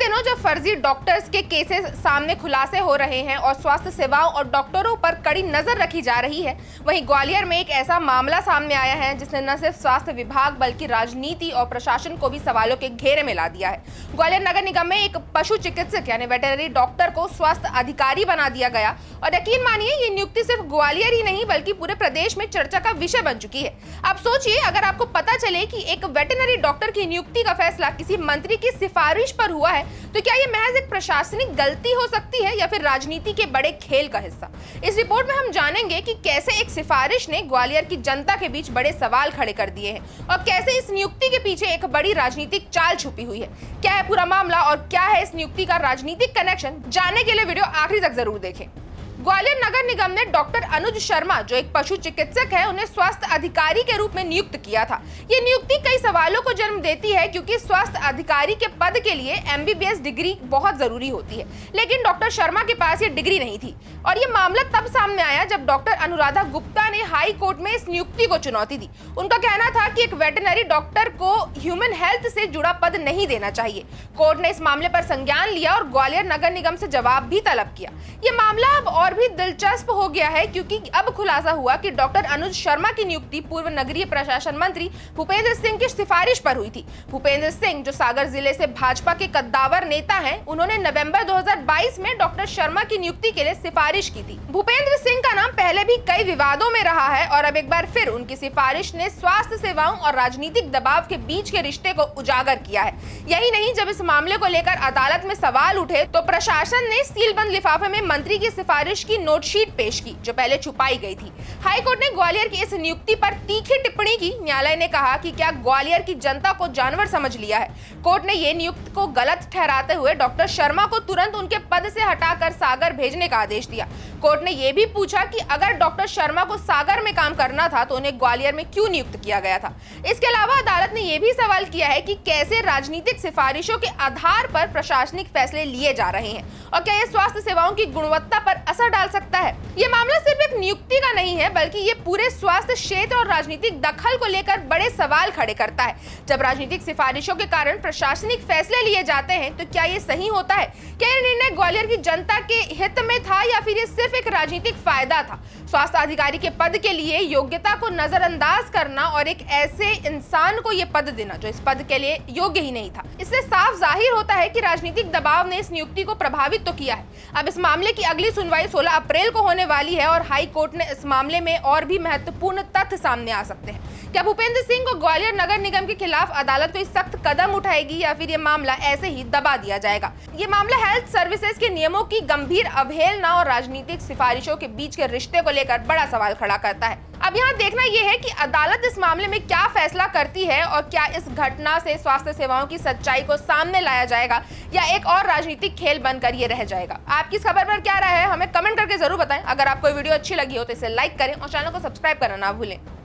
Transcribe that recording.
दिनों जब फर्जी डॉक्टर्स के केसेस सामने खुलासे हो रहे हैं और स्वास्थ्य सेवाओं और डॉक्टरों पर कड़ी नजर रखी जा रही है, वहीं ग्वालियर में एक ऐसा मामला सामने आया है जिसने न सिर्फ स्वास्थ्य विभाग बल्कि राजनीति और प्रशासन को भी सवालों के घेरे में ला दिया है। ग्वालियर नगर निगम में एक पशु चिकित्सक यानी वेटरनरी डॉक्टर को स्वास्थ्य अधिकारी बना दिया गया और यकीन मानिए ये नियुक्ति सिर्फ ग्वालियर ही नहीं बल्कि पूरे प्रदेश में चर्चा का विषय बन चुकी है। आप सोचिए, अगर आपको पता चले कि एक वेटरनरी डॉक्टर की नियुक्ति का फैसला किसी मंत्री की सिफारिश पर हुआ है तो क्या ये महज एक प्रशासनिक गलती हो सकती है या फिर राजनीति के बड़े खेल का हिस्सा। इस रिपोर्ट में हम जानेंगे कि कैसे एक सिफारिश ने ग्वालियर की जनता के बीच बड़े सवाल खड़े कर दिए हैं और कैसे इस नियुक्ति के पीछे एक बड़ी राजनीतिक चाल छुपी हुई है। क्या है पूरा मामला और क्या है इस नियुक्ति का राजनीतिक कनेक्शन, जानने के लिए वीडियो आखिरी तक जरूर देखें। ग्वालियर नगर निगम ने डॉक्टर अनुज शर्मा, जो एक पशु चिकित्सक है, उन्हें स्वास्थ्य अधिकारी के रूप में नियुक्त किया था। ये नियुक्ति कई सवालों को जन्म देती है क्योंकि स्वास्थ्य अधिकारी के पद के लिए MBBS डिग्री बहुत जरूरी होती है, लेकिन डॉक्टर शर्मा के पास ये डिग्री नहीं थी और ये मामला तब सामने आया जब डॉक्टर अनुराधा गुप्ता ने हाई कोर्ट में इस नियुक्ति को चुनौती दी। उनका कहना था कि एक वेटरनरी डॉक्टर को ह्यूमन हेल्थ से जुड़ा पद नहीं देना चाहिए। कोर्ट ने इस मामले पर संज्ञान लिया और ग्वालियर नगर निगम से जवाब भी तलब किया। ये मामला अब और भी दिलचस्प हो गया है क्योंकि अब खुलासा हुआ कि डॉक्टर अनुज शर्मा की नियुक्ति पूर्व नगरीय प्रशासन मंत्री भूपेंद्र सिंह की सिफारिश पर हुई थी। भूपेंद्र सिंह, जो सागर जिले से भाजपा के कद्दावर नेता हैं, उन्होंने नवंबर 2022 में डॉक्टर शर्मा की नियुक्ति के लिए सिफारिश की थी। भूपेंद्र सिंह का नाम पहले भी कई विवादों में रहा है और अब एक बार फिर उनकी सिफारिश ने स्वास्थ्य सेवाओं और राजनीतिक दबाव के बीच के रिश्ते को उजागर किया है। यही नहीं, जब इस मामले को लेकर अदालत में सवाल उठे तो प्रशासन ने सीलबंद लिफाफे में मंत्री की सिफारिश की नोटशीट पेश की जो पहले छुपाई गई थी। हाईकोर्ट ने ग्वालियर की इस नियुक्ति पर तीखी टिप्पणी की। न्यायालय ने कहा कि क्या ग्वालियर की जनता को जानवर समझ लिया है। कोर्ट ने ये नियुक्ति को गलत ठहराते हुए डॉक्टर शर्मा को तुरंत उनके पद से हटाकर सागर भेजने का आदेश दिया। कोर्ट ने यह भी पूछा कि अगर डॉक्टर शर्मा को सागर में काम करना था तो उन्हें ग्वालियर में क्यों नियुक्त किया गया था। इसके अलावा अदालत ने यह भी सवाल किया है कि कैसे राजनीतिक सिफारिशों के आधार पर प्रशासनिक फैसले लिए जा रहे हैं और क्या यह स्वास्थ्य सेवाओं की गुणवत्ता पर असर डाल सकता है। यह मामला सिर्फ एक नियुक्ति का नहीं है बल्कि ये पूरे स्वास्थ्य क्षेत्र और राजनीतिक दखल को लेकर बड़े सवाल खड़े करता है। जब राजनीतिक सिफारिशों के कारण प्रशासनिक फैसले लिए जाते हैं तो क्या ये सही होता है? क्या यह निर्णय ग्वालियर की जनता के हित में था या फिर ये सिर्फ एक राजनीतिक फायदा था? स्वास्थ्य अधिकारी के पद के लिए योग्यता को नजरअंदाज करना और एक ऐसे इंसान को यह पद देना जो इस पद के लिए योग्य ही नहीं था, इससे साफ जाहिर होता है कि राजनीतिक दबाव ने इस नियुक्ति को प्रभावित तो किया है। अब इस मामले की अगली सुनवाई 16 अप्रैल को होने वाली है और हाई कोर्ट ने इस मामले में और भी महत्वपूर्ण तथ्य सामने आ सकते हैं। क्या भूपेंद्र सिंह को ग्वालियर नगर निगम के खिलाफ अदालत कोई सख्त कदम उठाएगी या फिर ये मामला ऐसे ही दबा दिया जाएगा? ये मामला हेल्थ सर्विसेज के नियमों की गंभीर अवहेलना और राजनीतिक सिफारिशों के बीच के रिश्ते को लेकर बड़ा सवाल खड़ा करता है। अब यहाँ देखना यह है कि अदालत इस मामले में क्या फैसला करती है और क्या इस घटना से स्वास्थ्य सेवाओं की सच्चाई को सामने लाया जाएगा या एक और राजनीतिक खेल बनकर ये रह जाएगा। आपकी इस खबर पर क्या राय है, हमें कमेंट करके जरूर बताएं। अगर आपको वीडियो अच्छी लगी हो तो इसे लाइक करें और चैनल को सब्सक्राइब करना ना भूलें।